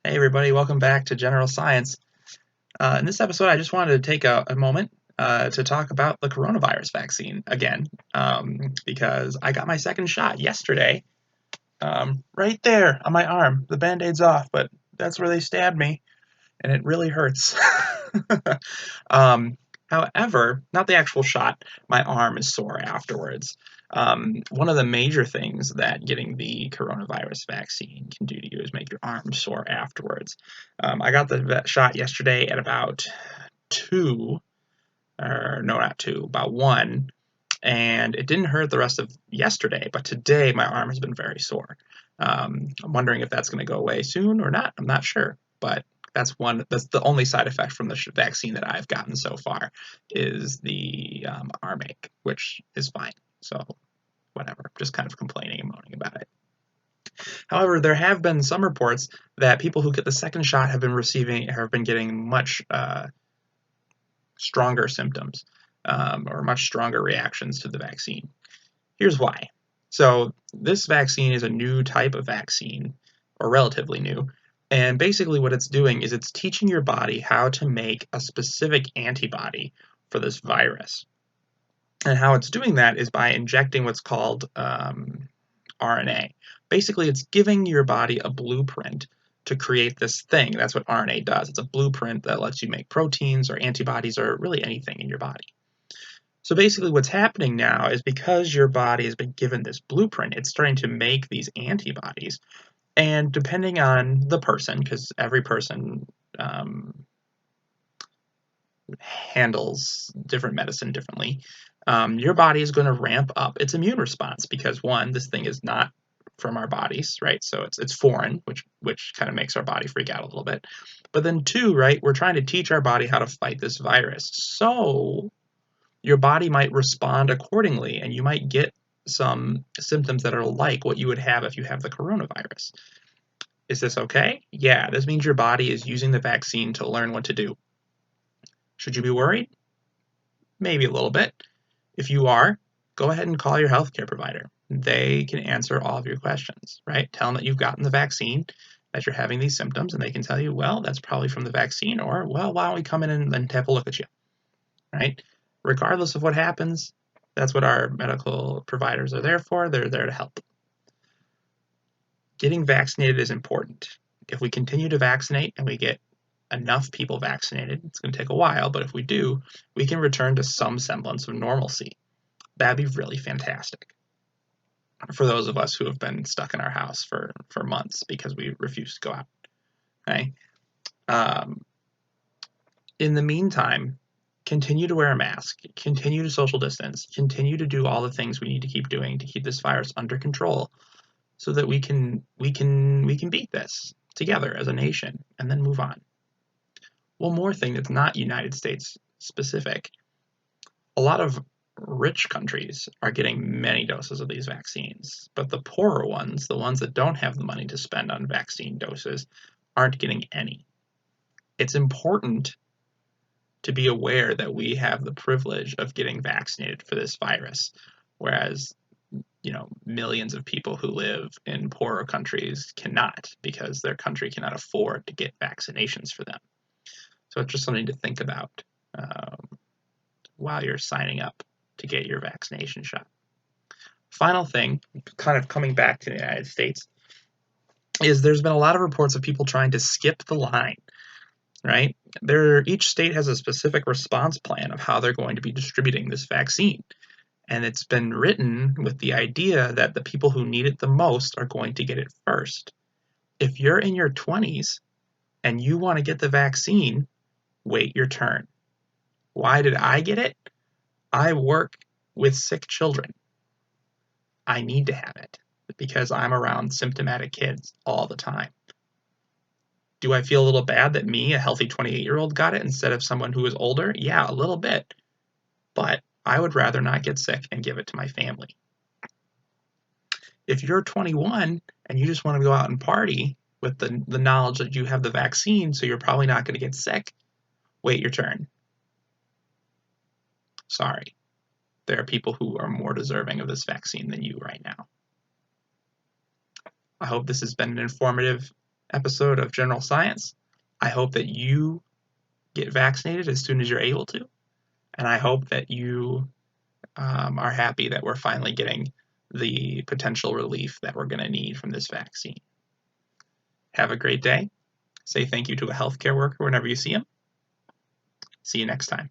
Hey everybody, welcome back to General Science. In this episode, I just wanted to take a moment to talk about the coronavirus vaccine again, because I got my second shot yesterday, right there on my arm. The band-aid's off, but that's where they stabbed me, and it really hurts. Um, However, not the actual shot, my arm is sore afterwards. One of the major things that getting the coronavirus vaccine can do to you is make your arm sore afterwards. I got the shot yesterday at about 2, or no, not 2, about 1, and it didn't hurt the rest of yesterday, but today my arm has been very sore. I'm wondering if that's going to go away soon or not. I'm not sure, but that's the only side effect from the vaccine that I've gotten so far is the arm ache, which is fine. So whatever, just kind of complaining and moaning about it. However, there have been some reports that people who get the second shot have been getting much stronger symptoms, or much stronger reactions to the vaccine. Here's why. So this vaccine is a new type of vaccine, or relatively new, and basically what it's doing is it's teaching your body how to make a specific antibody for this virus. And how it's doing that is by injecting what's called RNA. Basically, it's giving your body a blueprint to create this thing. That's what RNA does. It's a blueprint that lets you make proteins or antibodies or really anything in your body. So basically what's happening now is because your body has been given this blueprint, it's starting to make these antibodies. And depending on the person, because every person handles different medicine differently, your body is going to ramp up its immune response because one, this thing is not from our bodies, right? So it's foreign, which kind of makes our body freak out a little bit. But then two, right, we're trying to teach our body how to fight this virus. So your body might respond accordingly, and you might get some symptoms that are like what you would have if you have the coronavirus. Is this okay? Yeah, this means your body is using the vaccine to learn what to do. Should you be worried? Maybe a little bit. If you are, go ahead and call your healthcare provider. They can answer all of your questions, right? Tell them that you've gotten the vaccine, that you're having these symptoms, and they can tell you, well, that's probably from the vaccine, or, well, why don't we come in and have a look at you, right? Regardless of what happens, that's what our medical providers are there for. They're there to help. Getting vaccinated is important. If we continue to vaccinate and we get enough people vaccinated, it's going to take a while, but if we do, we can return to some semblance of normalcy. That'd be really fantastic for those of us who have been stuck in our house for months because we refuse to go out. Okay? Um, in the meantime, continue to wear a mask, continue to social distance, continue to do all the things we need to keep doing to keep this virus under control so that we can beat this together as a nation and then move on. One more thing that's not United States specific. A lot of rich countries are getting many doses of these vaccines, but the poorer ones, the ones that don't have the money to spend on vaccine doses, aren't getting any. It's important to be aware that we have the privilege of getting vaccinated for this virus, whereas millions of people who live in poorer countries cannot because their country cannot afford to get vaccinations for them. So it's just something to think about while you're signing up to get your vaccination shot. Final thing, kind of coming back to the United States, is there's been a lot of reports of people trying to skip the line, right? Each state has a specific response plan of how they're going to be distributing this vaccine. And it's been written with the idea that the people who need it the most are going to get it first. If you're in your 20s and you want to get the vaccine, wait your turn. Why did I get it? I work with sick children. I need to have it because I'm around symptomatic kids all the time. Do I feel a little bad that me, a healthy 28-year-old, got it instead of someone who is older? Yeah, a little bit. But I would rather not get sick and give it to my family. If you're 21 and you just want to go out and party with the knowledge that you have the vaccine, so you're probably not going to get sick, wait your turn. Sorry. There are people who are more deserving of this vaccine than you right now. I hope this has been an informative episode of General Science. I hope that you get vaccinated as soon as you're able to, and I hope that you are happy that we're finally getting the potential relief that we're going to need from this vaccine. Have a great day. Say thank you to a healthcare worker whenever you see him. See you next time.